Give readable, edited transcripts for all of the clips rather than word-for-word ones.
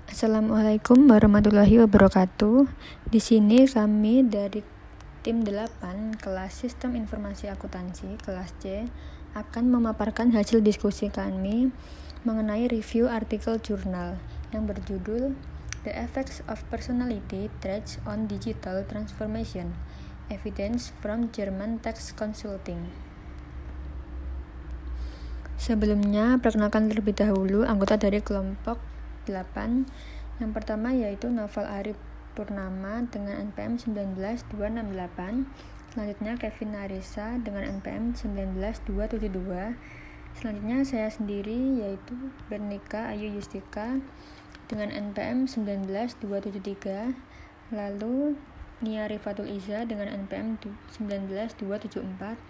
Assalamualaikum warahmatullahi wabarakatuh. Di sini kami dari tim 8 kelas Sistem Informasi Akuntansi kelas C akan memaparkan hasil diskusi kami mengenai review artikel jurnal yang berjudul The Effects of Personality Traits on Digital Transformation: Evidence from German Tax Consulting. Sebelumnya, perkenalkan terlebih dahulu anggota dari kelompok 8. Yang pertama yaitu Novel Arif Purnama dengan NPM 19268. Selanjutnya Kevin Arisa dengan NPM 19272. Selanjutnya saya sendiri yaitu Bernika Ayu Yustika dengan NPM 19273. Lalu Nia Rifatul Iza dengan NPM 19274.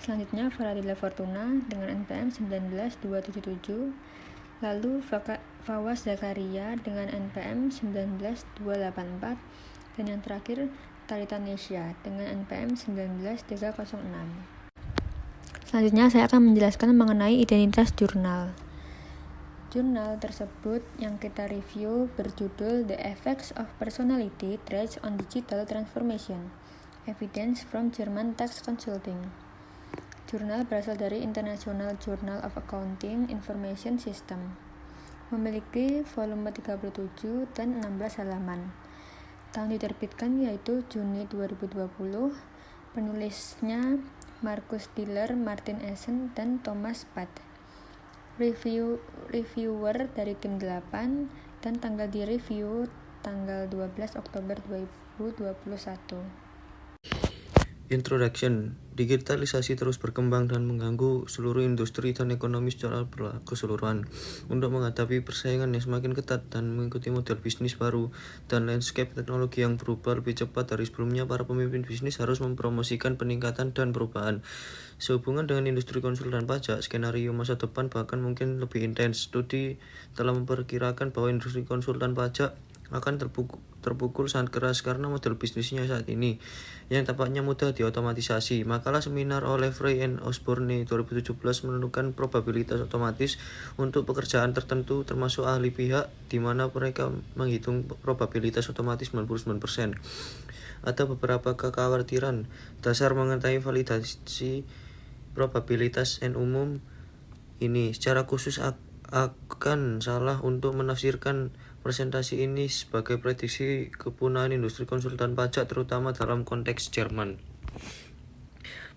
Selanjutnya Faradila Fortuna dengan NPM 19277. Lalu Fawaz Zakaria dengan NPM 19284. Dan yang terakhir Talita Nesya dengan NPM 19306. Selanjutnya saya akan menjelaskan mengenai identitas jurnal. Jurnal tersebut yang kita review berjudul The Effects of Personality Traits on Digital Transformation: Evidence from German Tax Consulting. Jurnal berasal dari International Journal of Accounting Information System. Memiliki volume 37 dan 16 halaman. Tahun diterbitkan yaitu Juni 2020. Penulisnya Markus Diller, Martin Essen, dan Thomas Pat. Reviewer dari tim 8 dan tanggal di review tanggal 12 Oktober 2021. Introduction. Digitalisasi terus berkembang dan mengganggu seluruh industri dan ekonomi secara keseluruhan. Untuk menghadapi persaingan yang semakin ketat dan mengikuti model bisnis baru dan landscape teknologi yang berubah lebih cepat dari sebelumnya, para pemimpin bisnis harus mempromosikan peningkatan dan perubahan. Sehubungan dengan industri konsultan pajak, skenario masa depan bahkan mungkin lebih intens. Studi telah memperkirakan bahwa industri konsultan pajak akan terpukul sangat keras karena model bisnisnya saat ini yang tampaknya mudah diotomatisasi. Makalah seminar oleh Frey and Osborne 2017 menentukan probabilitas otomatis untuk pekerjaan tertentu, termasuk ahli pihak, di mana mereka menghitung probabilitas otomatis 99%. Ada beberapa kekhawatiran dasar mengenai validasi probabilitas N umum ini. Secara khusus akan salah untuk menafsirkan presentasi ini sebagai prediksi kepunahan industri konsultan pajak, terutama dalam konteks Jerman.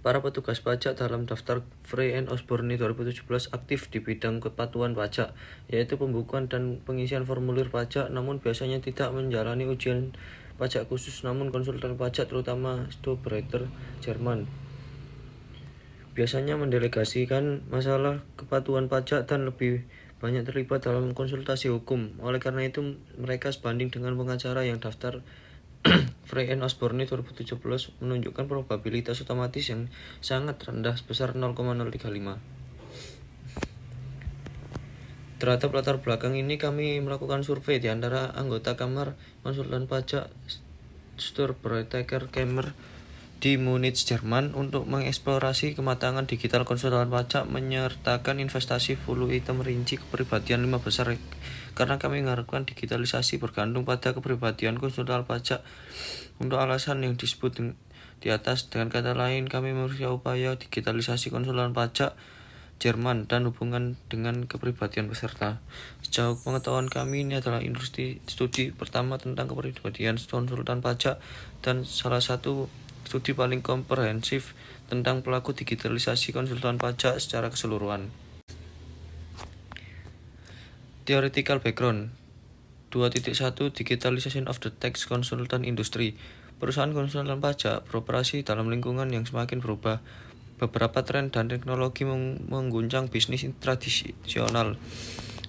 Para petugas pajak dalam daftar Frey and Osborne 2017 aktif di bidang kepatuhan pajak, yaitu pembukuan dan pengisian formulir pajak, namun biasanya tidak menjalani ujian pajak khusus. Namun konsultan pajak, terutama Steuerberater Jerman, biasanya mendelegasikan masalah kepatuhan pajak dan lebih banyak terlibat dalam konsultasi hukum. Oleh karena itu, mereka sebanding dengan pengacara yang daftar Frey and Osborne 2017 menunjukkan probabilitas otomatis yang sangat rendah sebesar 0,035. Terhadap latar belakang ini, kami melakukan survei di antara anggota Kamar Konsultan Pajak Steuerberater Kammer di Munich, Jerman, untuk mengeksplorasi kematangan digital konsultan pajak, menyertakan investasi full item rinci kepribadian 5 besar, karena kami mengharapkan digitalisasi bergantung pada kepribadian konsultan pajak. Untuk alasan yang disebut di atas, dengan kata lain, kami mengusahakan upaya digitalisasi konsultan pajak Jerman dan hubungan dengan kepribadian peserta. Sejauh pengetahuan kami, ini adalah industri studi pertama tentang kepribadian konsultan pajak dan salah satu studi paling komprehensif tentang pelaku digitalisasi konsultan pajak secara keseluruhan. Theoretical background 2.1 Digitalization of the Tax Consultant Industry. Perusahaan konsultan pajak beroperasi dalam lingkungan yang semakin berubah. Beberapa tren dan teknologi mengguncang bisnis tradisional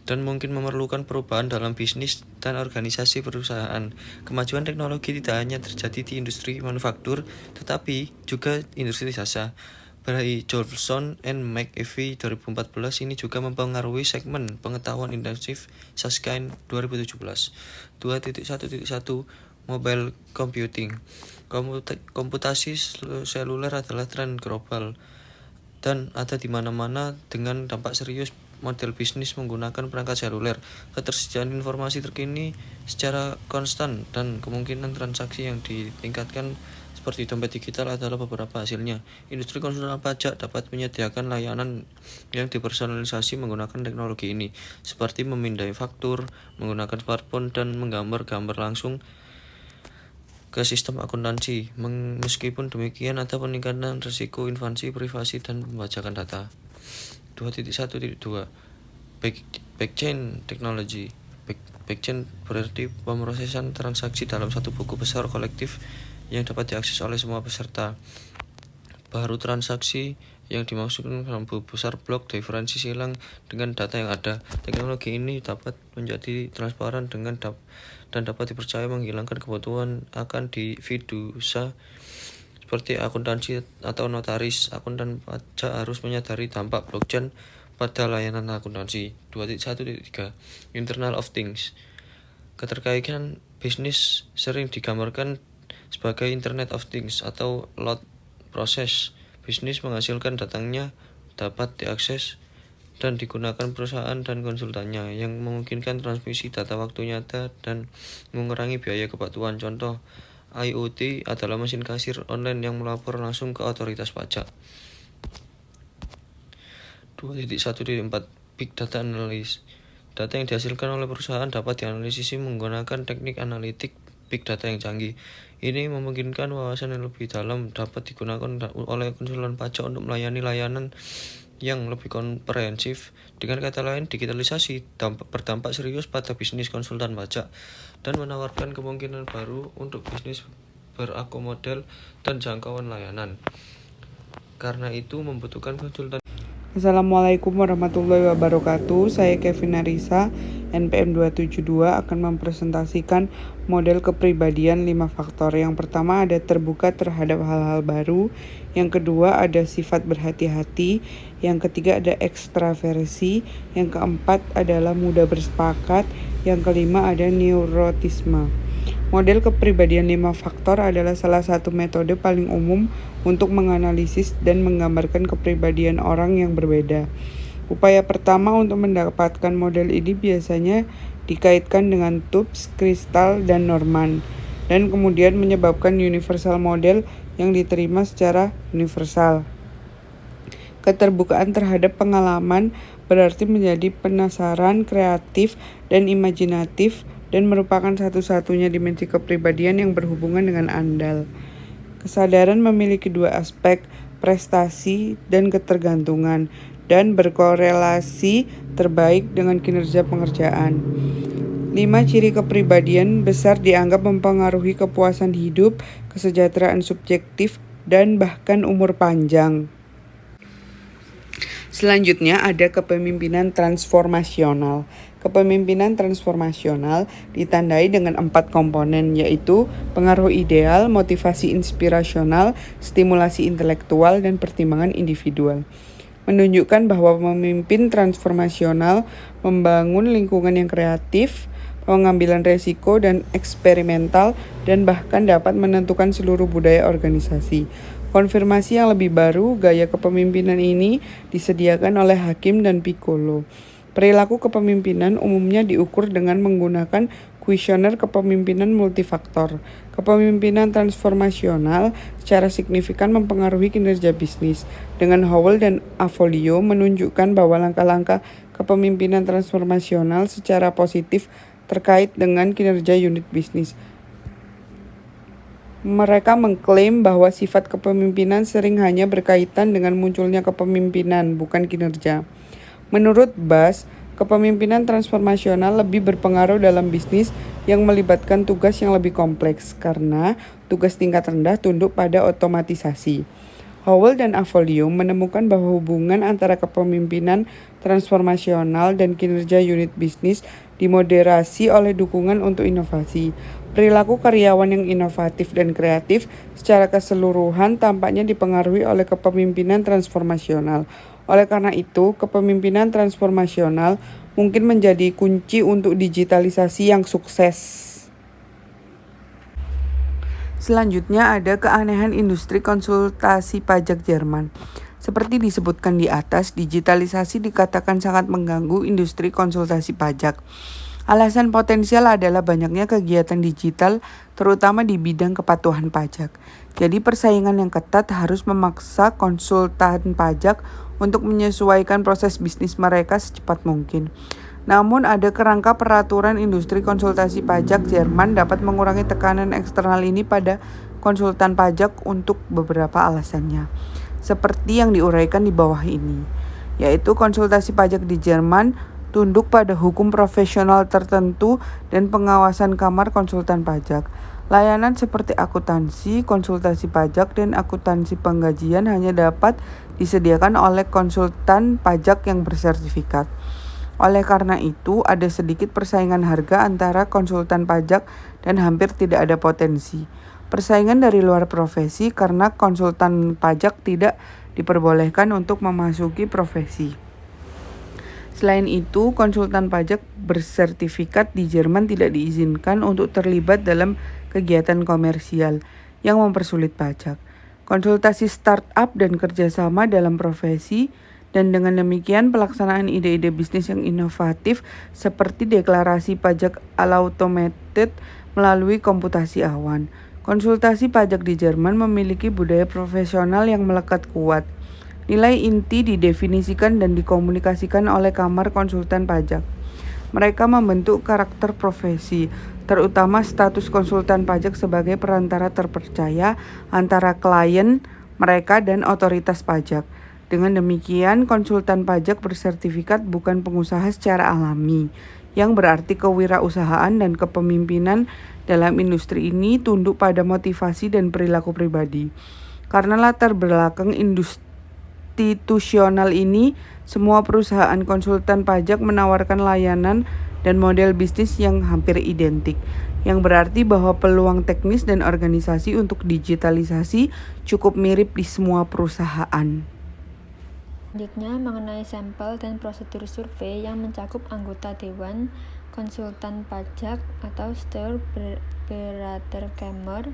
dan mungkin memerlukan perubahan dalam bisnis dan organisasi perusahaan. Kemajuan teknologi tidak hanya terjadi di industri manufaktur, tetapi juga industri jasa. By Jolson and McAfee 2014, ini juga mempengaruhi segmen pengetahuan intensif Susskind 2017. 2.1.1 Mobile Computing. Komputasi seluler adalah tren global dan ada di mana-mana dengan dampak serius model bisnis menggunakan perangkat seluler, ketersediaan informasi terkini secara konstan, dan kemungkinan transaksi yang ditingkatkan seperti dompet digital adalah beberapa hasilnya. Industri konsultan pajak dapat menyediakan layanan yang dipersonalisasi menggunakan teknologi ini, seperti memindai faktur, menggunakan smartphone, dan menggambar gambar langsung ke sistem akuntansi. Meskipun demikian, ada peningkatan risiko invasi privasi dan pembajakan data. 2.1.2 Blockchain Technology. Blockchain berarti pemrosesan transaksi dalam satu buku besar kolektif yang dapat diakses oleh semua peserta. Baru transaksi yang dimaksudkan dalam buku besar blok diferensi silang dengan data yang ada. Teknologi ini dapat menjadi transparan dan dapat dipercaya, menghilangkan kebutuhan akan fidusia seperti akuntansi atau notaris. Akuntan pajak harus menyadari dampak blockchain pada layanan akuntansi. 2.1.3 Internal of Things. Keterkaitan bisnis sering digambarkan sebagai Internet of Things atau lot proses. Bisnis menghasilkan datanya dapat diakses dan digunakan perusahaan dan konsultannya, yang memungkinkan transmisi data waktu nyata dan mengurangi biaya kepatuhan. Contoh IoT adalah mesin kasir online yang melapor langsung ke otoritas pajak. 2.1.4 Big Data Analysis. Data yang dihasilkan oleh perusahaan dapat dianalisis menggunakan teknik analitik big data yang canggih. Ini memungkinkan wawasan yang lebih dalam dapat digunakan oleh konsultan pajak untuk melayani layanan yang lebih komprehensif. Dengan kata lain, digitalisasi berdampak serius pada bisnis konsultan pajak dan menawarkan kemungkinan baru untuk bisnis berakomodel dan jangkauan layanan. Karena itu membutuhkan konsultan. Assalamualaikum warahmatullahi wabarakatuh. Saya Kevin Arisa, NPM 272, akan mempresentasikan model kepribadian 5 faktor. Yang pertama ada terbuka terhadap hal-hal baru. Yang kedua ada sifat berhati-hati. Yang ketiga ada ekstraversi. Yang keempat adalah mudah bersepakat. Yang kelima ada neurotisme. Model kepribadian 5 faktor adalah salah satu metode paling umum untuk menganalisis dan menggambarkan kepribadian orang yang berbeda. Upaya pertama untuk mendapatkan model ini biasanya dikaitkan dengan Tubbs, Crystal, dan Norman, dan kemudian menyebabkan universal model yang diterima secara universal. Keterbukaan terhadap pengalaman berarti menjadi penasaran, kreatif, dan imajinatif, dan merupakan satu-satunya dimensi kepribadian yang berhubungan dengan andal. Kesadaran memiliki dua aspek, prestasi dan ketergantungan, dan berkorelasi terbaik dengan kinerja pengerjaan. 5 ciri kepribadian besar dianggap mempengaruhi kepuasan hidup, kesejahteraan subjektif, dan bahkan umur panjang. Selanjutnya ada kepemimpinan transformasional. Kepemimpinan transformasional ditandai dengan 4 komponen, yaitu pengaruh ideal, motivasi inspirasional, stimulasi intelektual, dan pertimbangan individual. Menunjukkan bahwa pemimpin transformasional membangun lingkungan yang kreatif, pengambilan resiko dan eksperimental, dan bahkan dapat menentukan seluruh budaya organisasi. Konfirmasi yang lebih baru, gaya kepemimpinan ini disediakan oleh Hakim dan Piccolo. Perilaku kepemimpinan umumnya diukur dengan menggunakan kuesioner kepemimpinan multifaktor. Kepemimpinan transformasional secara signifikan mempengaruhi kinerja bisnis. Dengan Howell dan Avolio menunjukkan bahwa langkah-langkah kepemimpinan transformasional secara positif terkait dengan kinerja unit bisnis. Mereka mengklaim bahwa sifat kepemimpinan sering hanya berkaitan dengan munculnya kepemimpinan, bukan kinerja. Menurut Bass, kepemimpinan transformasional lebih berpengaruh dalam bisnis yang melibatkan tugas yang lebih kompleks karena tugas tingkat rendah tunduk pada otomatisasi. Howell dan Avolio menemukan bahwa hubungan antara kepemimpinan transformasional dan kinerja unit bisnis dimoderasi oleh dukungan untuk inovasi. Perilaku karyawan yang inovatif dan kreatif secara keseluruhan tampaknya dipengaruhi oleh kepemimpinan transformasional. Oleh karena itu, kepemimpinan transformasional mungkin menjadi kunci untuk digitalisasi yang sukses. Selanjutnya ada keanehan industri konsultasi pajak Jerman. Seperti disebutkan di atas, digitalisasi dikatakan sangat mengganggu industri konsultasi pajak. Alasan potensial adalah banyaknya kegiatan digital, terutama di bidang kepatuhan pajak. Jadi persaingan yang ketat harus memaksa konsultan pajak untuk menyesuaikan proses bisnis mereka secepat mungkin. Namun ada kerangka peraturan industri konsultasi pajak Jerman dapat mengurangi tekanan eksternal ini pada konsultan pajak untuk beberapa alasannya. Seperti yang diuraikan di bawah ini, yaitu konsultasi pajak di Jerman tunduk pada hukum profesional tertentu dan pengawasan kamar konsultan pajak. Layanan seperti akuntansi, konsultasi pajak, dan akuntansi penggajian hanya dapat disediakan oleh konsultan pajak yang bersertifikat. Oleh karena itu, ada sedikit persaingan harga antara konsultan pajak dan hampir tidak ada potensi persaingan dari luar profesi karena konsultan pajak tidak diperbolehkan untuk memasuki profesi. Selain itu, konsultan pajak bersertifikat di Jerman tidak diizinkan untuk terlibat dalam kegiatan komersial yang mempersulit pajak. Konsultasi startup dan kerjasama dalam profesi, dan dengan demikian pelaksanaan ide-ide bisnis yang inovatif seperti deklarasi pajak automated melalui komputasi awan. Konsultasi pajak di Jerman memiliki budaya profesional yang melekat kuat. Nilai inti didefinisikan dan dikomunikasikan oleh Kamar Konsultan Pajak. Mereka membentuk karakter profesi, terutama status konsultan pajak sebagai perantara terpercaya antara klien mereka dan otoritas pajak. Dengan demikian, konsultan pajak bersertifikat bukan pengusaha secara alami, yang berarti kewirausahaan dan kepemimpinan dalam industri ini tunduk pada motivasi dan perilaku pribadi. Karena latar belakang institusional ini, semua perusahaan konsultan pajak menawarkan layanan dan model bisnis yang hampir identik, yang berarti bahwa peluang teknis dan organisasi untuk digitalisasi cukup mirip di semua perusahaan. Selanjutnya mengenai sampel dan prosedur survei yang mencakup anggota Dewan Konsultan Pajak atau Steuerberaterkammer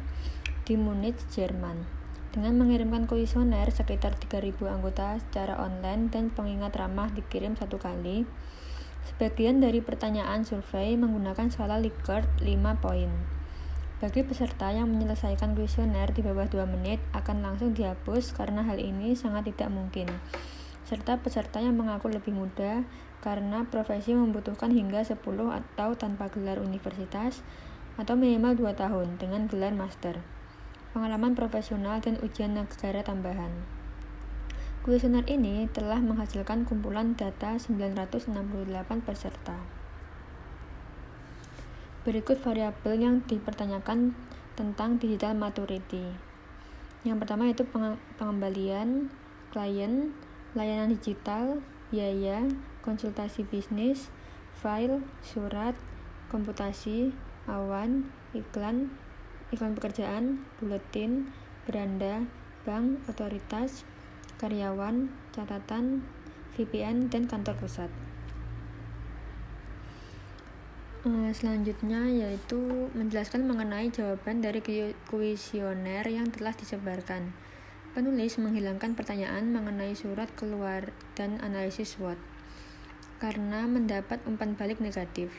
di Munich, Jerman. Dengan mengirimkan kuesioner sekitar 3.000 anggota secara online dan pengingat ramah dikirim 1 kali, sebagian dari pertanyaan survei menggunakan skala Likert 5 poin. Bagi peserta yang menyelesaikan kuesioner di bawah 2 menit akan langsung dihapus karena hal ini sangat tidak mungkin. Serta peserta yang mengaku lebih muda karena profesi membutuhkan hingga 10 atau tanpa gelar universitas atau minimal 2 tahun dengan gelar master, pengalaman profesional dan ujian negara tambahan. Kuesioner ini telah menghasilkan kumpulan data 968 peserta. Berikut variabel yang dipertanyakan tentang digital maturity. Yang pertama yaitu pengembalian klien, layanan digital, biaya, konsultasi bisnis, file, surat, komputasi, awan, iklan pekerjaan, buletin, beranda, bank, otoritas, karyawan, catatan, VPN, dan kantor pusat. Selanjutnya yaitu menjelaskan mengenai jawaban dari kuesioner yang telah disebarkan. Penulis menghilangkan pertanyaan mengenai surat keluar dan analisis SWOT karena mendapat umpan balik negatif.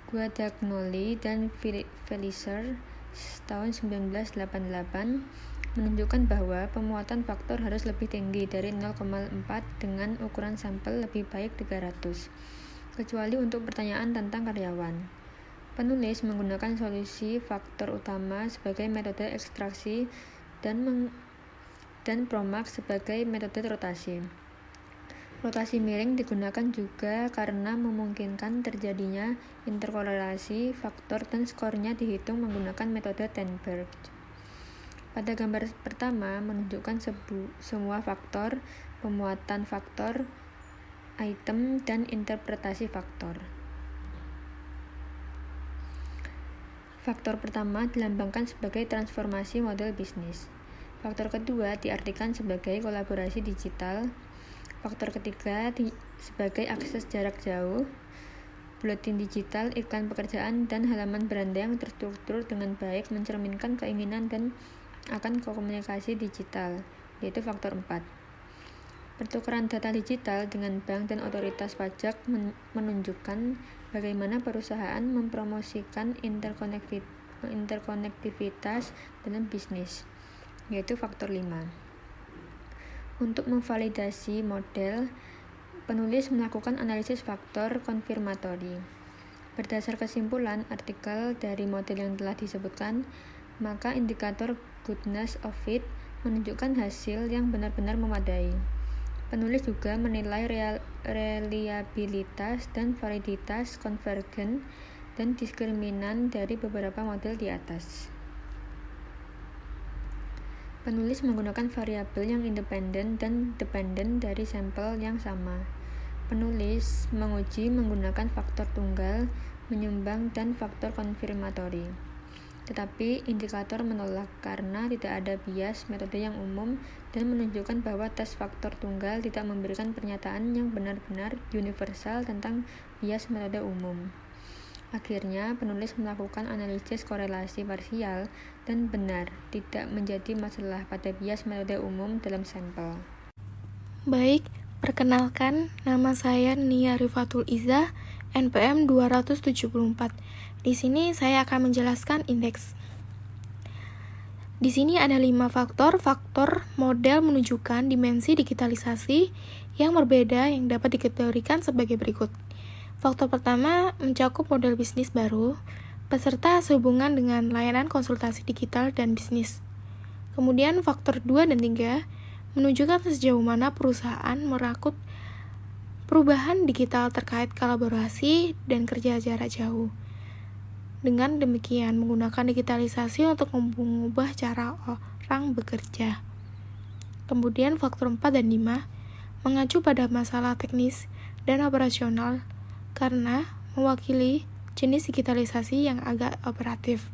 Guadagnoli dan Felicer tahun 1988 menunjukkan bahwa pemuatan faktor harus lebih tinggi dari 0,4 dengan ukuran sampel lebih baik 300, kecuali untuk pertanyaan tentang karyawan. Penulis menggunakan solusi faktor utama sebagai metode ekstraksi dan Promax sebagai metode rotasi. Rotasi miring digunakan juga karena memungkinkan terjadinya interkorelasi faktor dan skornya dihitung menggunakan metode Tenberg. Pada gambar pertama menunjukkan semua faktor, pemuatan faktor, item, dan interpretasi faktor. Faktor pertama dilambangkan sebagai transformasi model bisnis. Faktor kedua diartikan sebagai kolaborasi digital. Faktor ketiga sebagai akses jarak jauh, buletin digital, iklan pekerjaan, dan halaman beranda yang terstruktur dengan baik mencerminkan keinginan dan akan komunikasi digital, yaitu faktor 4. Pertukaran data digital dengan bank dan otoritas pajak menunjukkan bagaimana perusahaan mempromosikan interkonektivitas dalam bisnis, yaitu faktor 5. Untuk memvalidasi model, penulis melakukan analisis faktor konfirmatori. Berdasar kesimpulan artikel dari model yang telah disebutkan, maka indikator goodness of fit menunjukkan hasil yang benar-benar memadai. Penulis juga menilai reliabilitas dan validitas konvergen dan diskriminan dari beberapa model di atas. Penulis menggunakan variabel yang independen dan dependen dari sampel yang sama. Penulis menguji menggunakan faktor tunggal, menyumbang, dan faktor konfirmatori. Tetapi indikator menolak karena tidak ada bias metode yang umum dan menunjukkan bahwa tes faktor tunggal tidak memberikan pernyataan yang benar-benar universal tentang bias metode umum. Akhirnya, penulis melakukan analisis korelasi parsial dan benar tidak menjadi masalah pada bias metode umum dalam sampel. Baik, perkenalkan, nama saya Nia Rifatul Izzah, NPM 274. Di sini saya akan menjelaskan indeks. Di sini ada 5 faktor model menunjukkan dimensi digitalisasi yang berbeda yang dapat dikategorikan sebagai berikut. Faktor pertama mencakup model bisnis baru, peserta sehubungan dengan layanan konsultasi digital dan bisnis. Kemudian faktor 2 dan 3 menunjukkan sejauh mana perusahaan merakut perubahan digital terkait kolaborasi dan kerja jarak jauh. Dengan demikian, menggunakan digitalisasi untuk mengubah cara orang bekerja. Kemudian faktor 4 dan 5 mengacu pada masalah teknis dan operasional karena mewakili jenis digitalisasi yang agak operatif.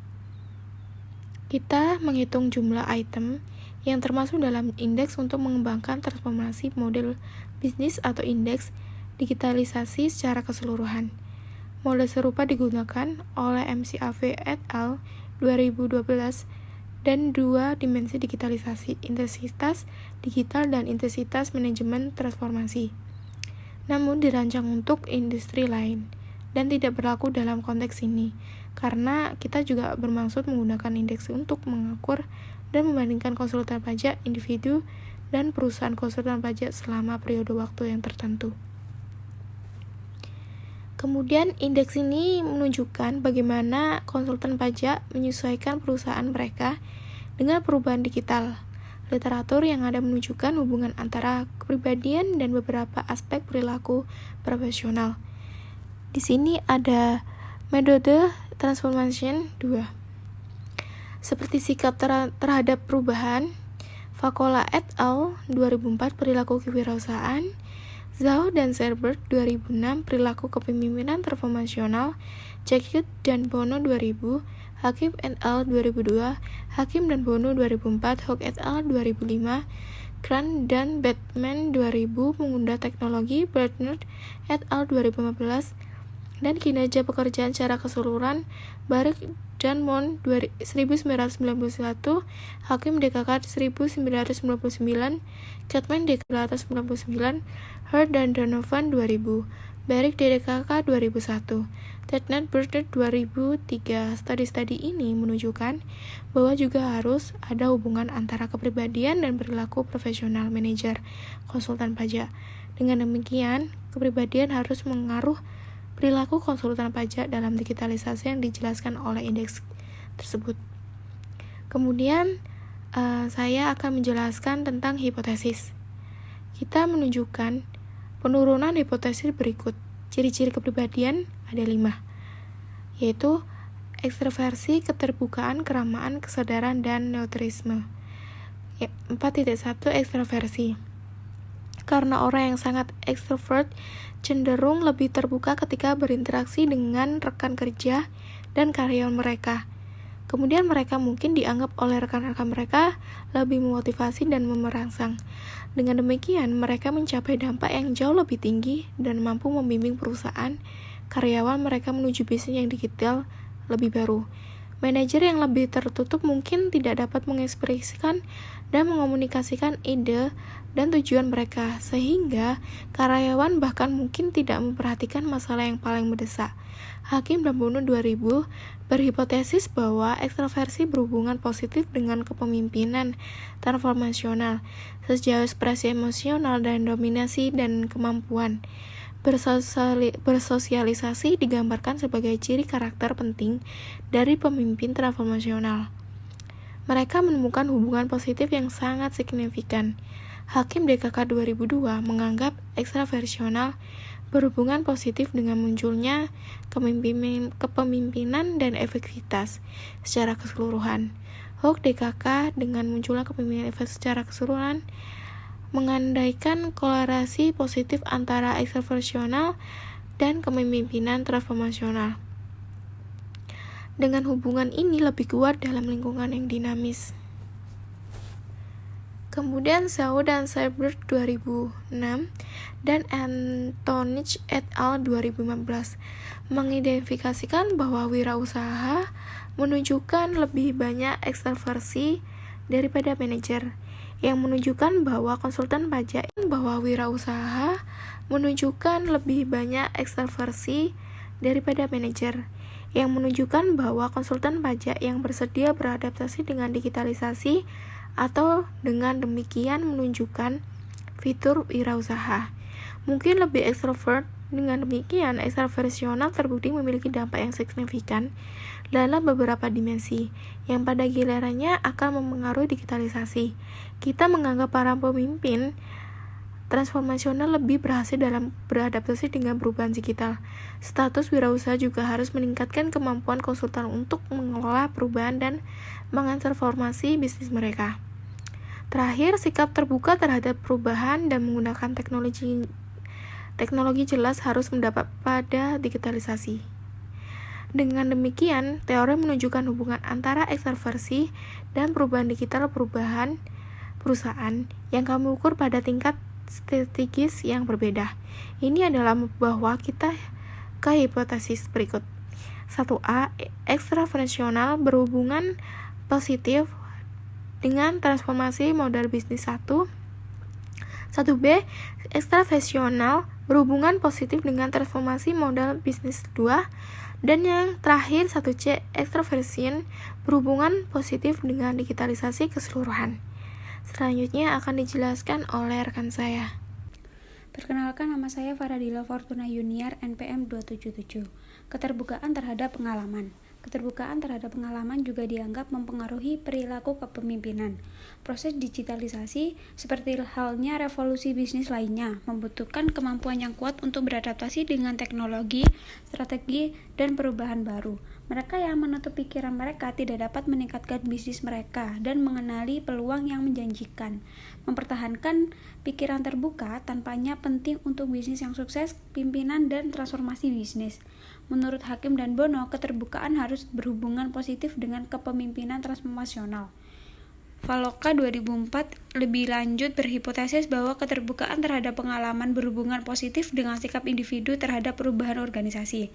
Kita menghitung jumlah item yang termasuk dalam indeks untuk mengembangkan transformasi model bisnis atau indeks digitalisasi secara keseluruhan. Model serupa digunakan oleh McAfee et al. 2012 dan 2 dimensi digitalisasi, intensitas digital dan intensitas manajemen transformasi. Namun dirancang untuk industri lain dan tidak berlaku dalam konteks ini, karena kita juga bermaksud menggunakan indeks untuk mengukur dan membandingkan konsultan pajak individu dan perusahaan konsultan pajak selama periode waktu yang tertentu. Kemudian indeks ini menunjukkan bagaimana konsultan pajak menyesuaikan perusahaan mereka dengan perubahan digital. Literatur yang ada menunjukkan hubungan antara kepribadian dan beberapa aspek perilaku profesional. Di sini ada metode transformation 2. Seperti sikap terhadap perubahan, Fakola et al. 2004 perilaku kewirausahaan, Zhao dan Sherbert 2006 perilaku kepemimpinan transformasional, Jacquet dan Bono 2000, Hakim et al. 2002, Hakim dan Bono 2004, Hook et al. 2005, Grant dan Batman 2000 mengunggah teknologi, Bernard et al. 2015, dan kinerja pekerjaan secara keseluruhan, Barik dan Mon 1991, Hakim DKK 1999, Catman DKK 1999, Hurd dan Donovan 2000, Barik DKK 2001, Tednat Bernard 2003. Studi-studi ini menunjukkan bahwa juga harus ada hubungan antara kepribadian dan perilaku profesional manajer konsultan pajak. Dengan demikian, kepribadian harus mengaruh perilaku konsultan pajak dalam digitalisasi yang dijelaskan oleh indeks tersebut. Kemudian, saya akan menjelaskan tentang hipotesis. Kita menunjukkan penurunan hipotesis berikut. Ciri-ciri kepribadian ada 5, yaitu ekstroversi, keterbukaan, keramaan, kesadaran, dan neutrisme. 4.1 Ekstroversi. Karena orang yang sangat ekstrovert cenderung lebih terbuka ketika berinteraksi dengan rekan kerja dan karyawan mereka. Kemudian mereka mungkin dianggap oleh rekan-rekan mereka lebih memotivasi dan merangsang. Dengan demikian, mereka mencapai dampak yang jauh lebih tinggi dan mampu membimbing perusahaan karyawan mereka menuju bisnis yang digital lebih baru. Manajer yang lebih tertutup mungkin tidak dapat mengekspresikan dan mengomunikasikan ide dan tujuan mereka, sehingga karyawan bahkan mungkin tidak memperhatikan masalah yang paling mendesak. Hakim dan Bono 2000 berhipotesis bahwa ekstraversi berhubungan positif dengan kepemimpinan transformasional, sejauh ekspresi emosional dan dominasi dan kemampuan bersosialisasi digambarkan sebagai ciri karakter penting dari pemimpin transformasional. Mereka menemukan hubungan positif yang sangat signifikan. Hakim DKK 2002 menganggap ekstraversional berhubungan positif dengan munculnya kepemimpinan dan efektivitas secara keseluruhan. Hook DKK dengan munculnya kepemimpinan secara keseluruhan mengandaikan korelasi positif antara ekstraversional dan kepemimpinan transformasional. Dengan hubungan ini lebih kuat dalam lingkungan yang dinamis. Kemudian Zhao dan Seiberg 2006 dan Antonich et al. 2015 mengidentifikasikan bahwa wirausaha menunjukkan lebih banyak ekstraversi daripada manajer, yang menunjukkan bahwa konsultan pajak wirausaha menunjukkan lebih banyak ekstraversi daripada manajer, yang menunjukkan bahwa konsultan pajak yang bersedia beradaptasi dengan digitalisasi atau dengan demikian menunjukkan fitur wirausaha mungkin lebih ekstrovert. Dengan demikian, ekstraversional terbukti memiliki dampak yang signifikan dalam beberapa dimensi, yang pada gilirannya akan mempengaruhi digitalisasi. Kita menganggap para pemimpin transformasional lebih berhasil dalam beradaptasi dengan perubahan digital. Status wirausaha juga harus meningkatkan kemampuan konsultan untuk mengelola perubahan dan mentransformasi bisnis mereka. Terakhir, sikap terbuka terhadap perubahan dan menggunakan teknologi jelas harus mendapat pada digitalisasi. Dengan demikian, teori menunjukkan hubungan antara ekstraversi dan perubahan digital perubahan perusahaan yang kami ukur pada tingkat strategis yang berbeda. Ini adalah bahwa kita ke hipotesis berikut. 1A. Ekstraversional berhubungan positif dengan transformasi modal bisnis 1. 1B. Ekstraversional berhubungan positif dengan transformasi modal bisnis 2. Dan yang terakhir 1C. Extraversion berhubungan positif dengan digitalisasi keseluruhan. Selanjutnya akan dijelaskan oleh rekan saya. Perkenalkan, nama saya Faradila Fortuna Yuniar, NPM 277. Keterbukaan terhadap pengalaman. Keterbukaan terhadap pengalaman juga dianggap mempengaruhi perilaku kepemimpinan. Proses digitalisasi, seperti halnya revolusi bisnis lainnya, membutuhkan kemampuan yang kuat untuk beradaptasi dengan teknologi, strategi, dan perubahan baru. Mereka yang menutup pikiran mereka tidak dapat meningkatkan bisnis mereka dan mengenali peluang yang menjanjikan. Mempertahankan pikiran terbuka tampaknya penting untuk bisnis yang sukses, pimpinan, dan transformasi bisnis. Menurut Hakim dan Bono, keterbukaan harus berhubungan positif dengan kepemimpinan transformasional. Valoka 2004 lebih lanjut berhipotesis bahwa keterbukaan terhadap pengalaman berhubungan positif dengan sikap individu terhadap perubahan organisasi.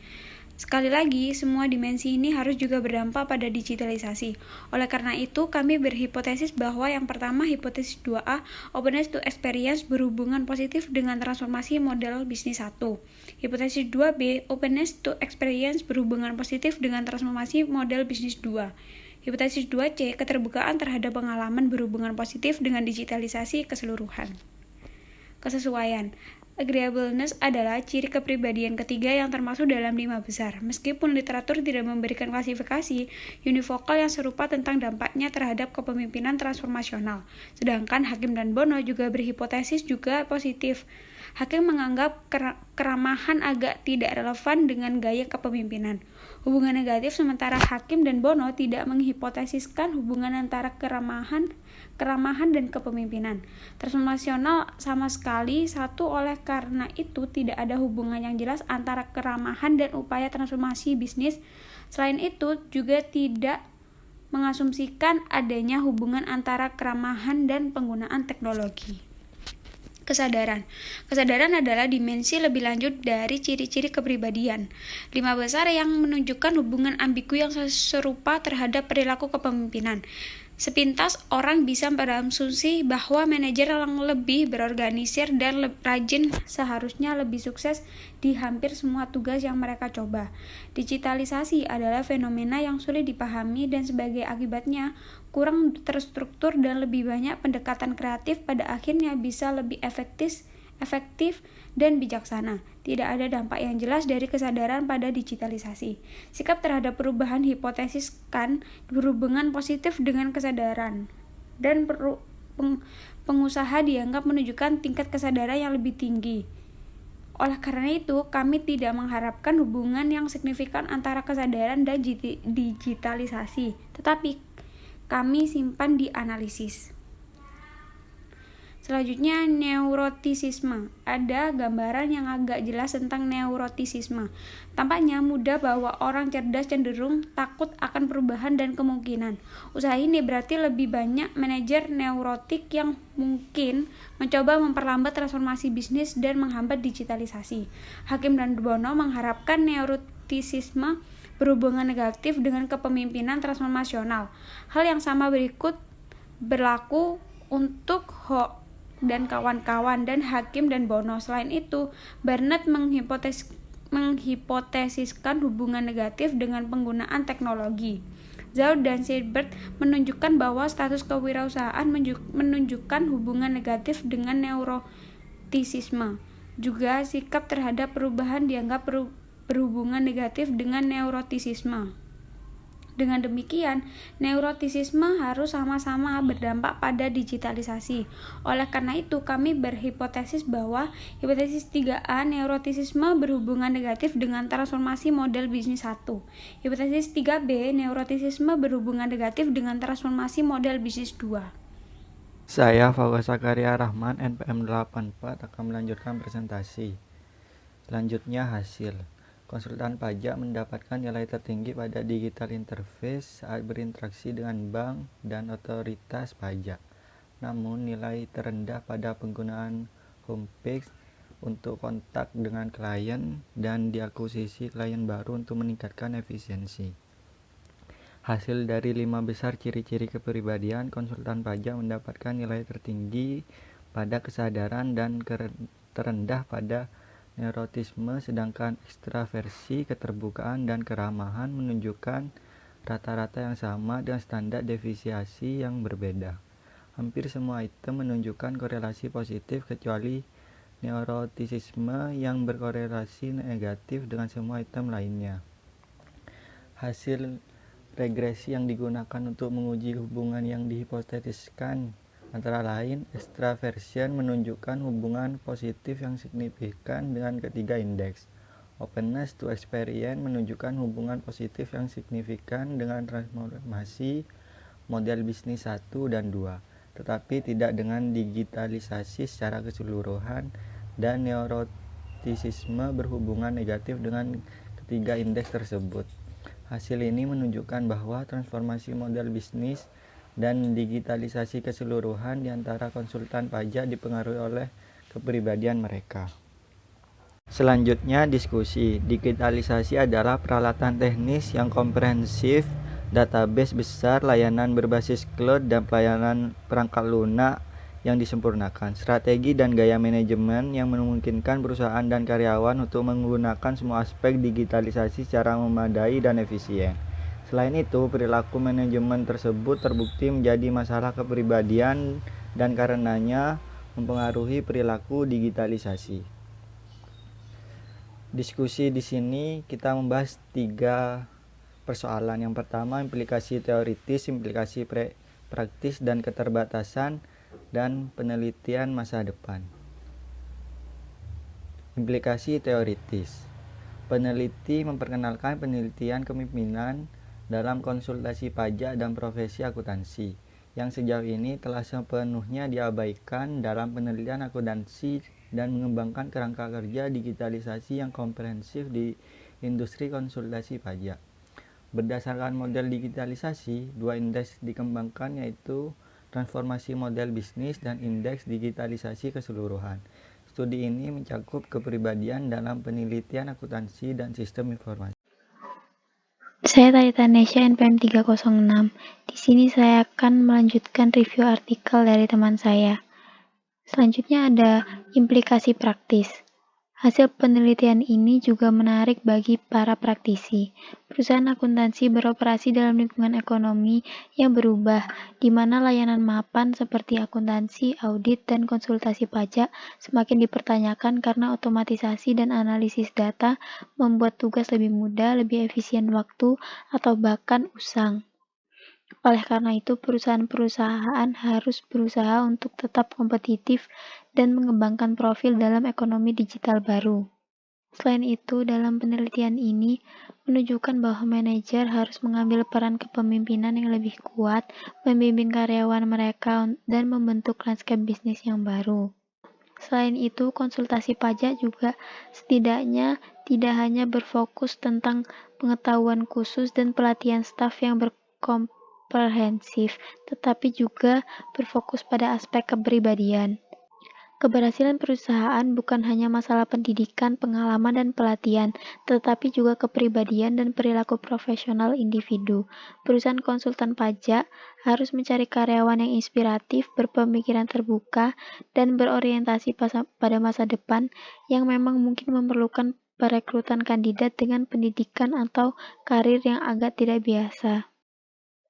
Sekali lagi, semua dimensi ini harus juga berdampak pada digitalisasi. Oleh karena itu, kami berhipotesis bahwa yang pertama, hipotesis 2A, openness to experience berhubungan positif dengan transformasi model bisnis 1. Hipotesis 2B, openness to experience berhubungan positif dengan transformasi model bisnis 2. Hipotesis 2C, keterbukaan terhadap pengalaman berhubungan positif dengan digitalisasi keseluruhan. Kesesuaian. Agreeableness adalah ciri kepribadian ketiga yang termasuk dalam 5 besar. Meskipun literatur tidak memberikan klasifikasi univokal yang serupa tentang dampaknya terhadap kepemimpinan transformasional. Sedangkan Hakim dan Bono juga berhipotesis juga positif. Hakim menganggap keramahan agak tidak relevan dengan gaya kepemimpinan. Hubungan negatif, sementara Hakim dan Bono tidak menghipotesiskan hubungan antara keramahan dan kepemimpinan transformasional sama sekali. Oleh karena itu tidak ada hubungan yang jelas antara keramahan dan upaya transformasi bisnis. Selain itu juga tidak mengasumsikan adanya hubungan antara keramahan dan penggunaan teknologi. Kesadaran. Kesadaran adalah dimensi lebih lanjut dari ciri-ciri kepribadian. 5 besar yang menunjukkan hubungan ambigu yang serupa terhadap perilaku kepemimpinan. Sepintas orang bisa berasumsi bahwa manajer yang lebih berorganisir dan rajin seharusnya lebih sukses di hampir semua tugas yang mereka coba. Digitalisasi adalah fenomena yang sulit dipahami dan sebagai akibatnya kurang terstruktur dan lebih banyak pendekatan kreatif pada akhirnya bisa lebih efektif dan bijaksana. Tidak ada dampak yang jelas dari kesadaran pada digitalisasi. Sikap terhadap perubahan hipotesiskan berhubungan positif dengan kesadaran, dan pengusaha dianggap menunjukkan tingkat kesadaran yang lebih tinggi. Oleh karena itu, kami tidak mengharapkan hubungan yang signifikan antara kesadaran dan digitalisasi, tetapi kami simpan di analisis. Selanjutnya, neurotisisme. Ada gambaran yang agak jelas tentang neurotisisme. Tampaknya mudah bahwa orang cerdas cenderung takut akan perubahan dan kemungkinan. Usaha ini berarti lebih banyak manajer neurotik yang mungkin mencoba memperlambat transformasi bisnis dan menghambat digitalisasi. Hakim dan Bono mengharapkan neurotisisme berhubungan negatif dengan kepemimpinan transformasional. Hal yang sama berlaku untuk Ho dan kawan-kawan dan Hakim dan Bono. Selain itu, Barnett menghipotesiskan hubungan negatif dengan penggunaan teknologi. Zhao dan Seibert menunjukkan bahwa status kewirausahaan menunjukkan hubungan negatif dengan neurotisisme. Juga sikap terhadap perubahan dianggap berhubungan negatif dengan neurotisisme. Dengan demikian, neurotisisme harus sama-sama berdampak pada digitalisasi. Oleh karena itu, kami berhipotesis bahwa hipotesis 3A neurotisisme berhubungan negatif dengan transformasi model bisnis 1. Hipotesis 3B neurotisisme berhubungan negatif dengan transformasi model bisnis 2. Saya Fawaz Zakaria Rahman, NPM 84, akan melanjutkan presentasi. Selanjutnya hasil. Konsultan pajak mendapatkan nilai tertinggi pada digital interface saat berinteraksi dengan bank dan otoritas pajak. Namun nilai terendah pada penggunaan homepage untuk kontak dengan klien dan diakuisisi klien baru untuk meningkatkan efisiensi. Hasil dari 5 besar ciri-ciri kepribadian, konsultan pajak mendapatkan nilai tertinggi pada kesadaran dan terendah pada neurotisme, sedangkan ekstraversi, keterbukaan, dan keramahan menunjukkan rata-rata yang sama dengan standar deviasi yang berbeda. Hampir semua item menunjukkan korelasi positif kecuali neurotisisme yang berkorelasi negatif dengan semua item lainnya. Hasil regresi yang digunakan untuk menguji hubungan yang dihipotetiskan antara lain, extraversion menunjukkan hubungan positif yang signifikan dengan ketiga indeks. Openness to experience menunjukkan hubungan positif yang signifikan dengan transformasi model bisnis 1 dan 2, tetapi tidak dengan digitalisasi secara keseluruhan, dan neurotisisme berhubungan negatif dengan ketiga indeks tersebut. Hasil ini menunjukkan bahwa transformasi model bisnis dan digitalisasi keseluruhan di antara konsultan pajak dipengaruhi oleh kepribadian mereka. Selanjutnya diskusi. Digitalisasi adalah peralatan teknis yang komprehensif, database besar, layanan berbasis cloud, dan pelayanan perangkat lunak yang disempurnakan. Strategi dan gaya manajemen yang memungkinkan perusahaan dan karyawan untuk menggunakan semua aspek digitalisasi secara memadai dan efisien. Selain itu, perilaku manajemen tersebut terbukti menjadi masalah kepribadian dan karenanya mempengaruhi perilaku digitalisasi. Diskusi di sini kita membahas 3 persoalan. Yang pertama, implikasi teoritis, implikasi praktis, dan keterbatasan dan penelitian masa depan. Implikasi teoritis. Peneliti memperkenalkan penelitian kepemimpinan dalam konsultasi pajak dan profesi akuntansi, yang sejauh ini telah sepenuhnya diabaikan dalam penelitian akuntansi dan mengembangkan kerangka kerja digitalisasi yang komprehensif di industri konsultasi pajak. Berdasarkan model digitalisasi, 2 indeks dikembangkan, yaitu transformasi model bisnis, dan indeks digitalisasi keseluruhan. Studi ini mencakup kepribadian dalam penelitian akuntansi dan sistem informasi. Saya Talita Nesya, NPM 306. Di sini saya akan melanjutkan review artikel dari teman saya. Selanjutnya ada implikasi praktis. Hasil penelitian ini juga menarik bagi para praktisi. Perusahaan akuntansi beroperasi dalam lingkungan ekonomi yang berubah, di mana layanan mapan seperti akuntansi, audit, dan konsultasi pajak semakin dipertanyakan karena otomatisasi dan analisis data membuat tugas lebih mudah, lebih efisien waktu, atau bahkan usang. Oleh karena itu, perusahaan-perusahaan harus berusaha untuk tetap kompetitif dan mengembangkan profil dalam ekonomi digital baru. Selain itu, dalam penelitian ini menunjukkan bahwa manajer harus mengambil peran kepemimpinan yang lebih kuat, membimbing karyawan mereka, dan membentuk lanskap bisnis yang baru. Selain itu, konsultasi pajak juga setidaknya tidak hanya berfokus tentang pengetahuan khusus dan pelatihan staf yang berkomprehensif, tetapi juga berfokus pada aspek kepribadian. Keberhasilan perusahaan bukan hanya masalah pendidikan, pengalaman, dan pelatihan, tetapi juga kepribadian dan perilaku profesional individu. Perusahaan konsultan pajak harus mencari karyawan yang inspiratif, berpemikiran terbuka, dan berorientasi pada masa depan yang memang mungkin memerlukan perekrutan kandidat dengan pendidikan atau karir yang agak tidak biasa.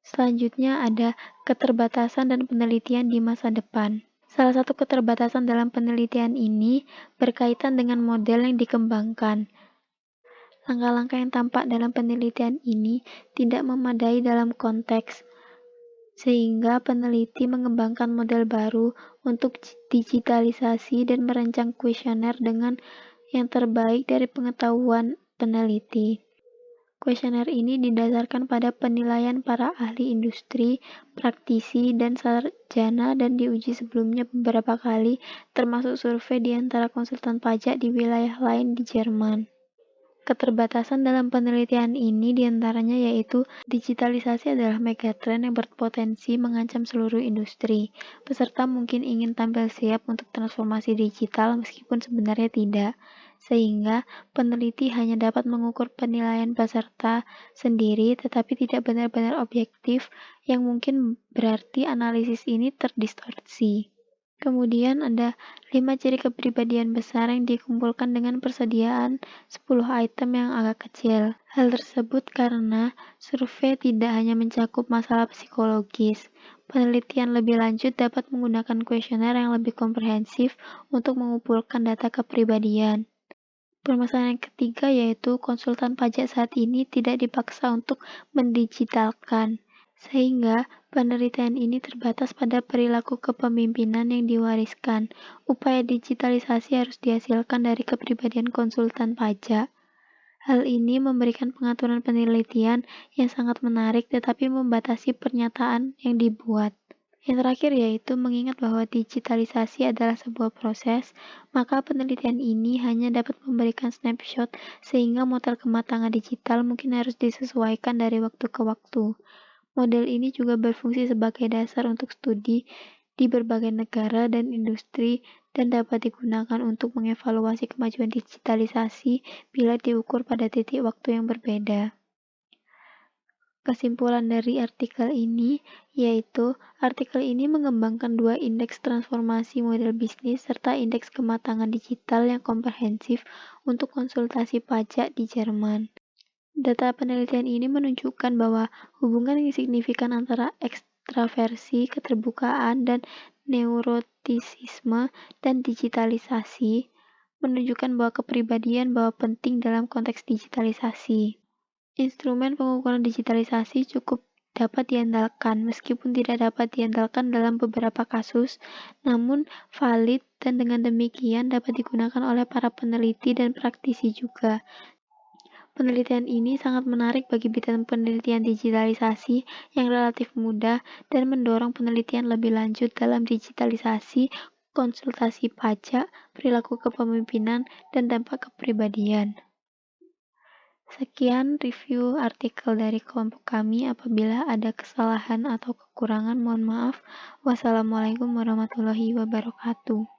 Selanjutnya ada keterbatasan dan penelitian di masa depan. Salah satu keterbatasan dalam penelitian ini berkaitan dengan model yang dikembangkan. Langkah-langkah yang tampak dalam penelitian ini tidak memadai dalam konteks, sehingga peneliti mengembangkan model baru untuk digitalisasi dan merancang kuesioner dengan yang terbaik dari pengetahuan peneliti. Kuesioner ini didasarkan pada penilaian para ahli industri, praktisi, dan sarjana dan diuji sebelumnya beberapa kali, termasuk survei di antara konsultan pajak di wilayah lain di Jerman. Keterbatasan dalam penelitian ini diantaranya yaitu digitalisasi adalah megatrend yang berpotensi mengancam seluruh industri. Peserta mungkin ingin tampil siap untuk transformasi digital meskipun sebenarnya tidak, sehingga peneliti hanya dapat mengukur penilaian peserta sendiri tetapi tidak benar-benar objektif yang mungkin berarti analisis ini terdistorsi. Kemudian ada 5 ciri kepribadian besar yang dikumpulkan dengan persediaan 10 item yang agak kecil. Hal tersebut karena survei tidak hanya mencakup masalah psikologis. Penelitian lebih lanjut dapat menggunakan kuesioner yang lebih komprehensif untuk mengumpulkan data kepribadian. Permasalahan yang ketiga yaitu konsultan pajak saat ini tidak dipaksa untuk mendigitalkan, sehingga penelitian ini terbatas pada perilaku kepemimpinan yang diwariskan. Upaya digitalisasi harus dihasilkan dari kepribadian konsultan pajak. Hal ini memberikan pengaturan penelitian yang sangat menarik tetapi membatasi pernyataan yang dibuat. Yang terakhir yaitu mengingat bahwa digitalisasi adalah sebuah proses, maka penelitian ini hanya dapat memberikan snapshot sehingga model kematangan digital mungkin harus disesuaikan dari waktu ke waktu. Model ini juga berfungsi sebagai dasar untuk studi di berbagai negara dan industri dan dapat digunakan untuk mengevaluasi kemajuan digitalisasi bila diukur pada titik waktu yang berbeda. Kesimpulan dari artikel ini yaitu artikel ini mengembangkan 2 indeks transformasi model bisnis serta indeks kematangan digital yang komprehensif untuk konsultasi pajak di Jerman. Data penelitian ini menunjukkan bahwa hubungan yang signifikan antara ekstraversi, keterbukaan, dan neurotisisme dan digitalisasi menunjukkan bahwa kepribadian bahwa penting dalam konteks digitalisasi. Instrumen pengukuran digitalisasi cukup dapat diandalkan, meskipun tidak dapat diandalkan dalam beberapa kasus, namun valid dan dengan demikian dapat digunakan oleh para peneliti dan praktisi juga. Penelitian ini sangat menarik bagi bidang penelitian digitalisasi yang relatif mudah dan mendorong penelitian lebih lanjut dalam digitalisasi, konsultasi pajak, perilaku kepemimpinan, dan dampak kepribadian. Sekian review artikel dari kelompok kami. Apabila ada kesalahan atau kekurangan, mohon maaf. Wassalamualaikum warahmatullahi wabarakatuh.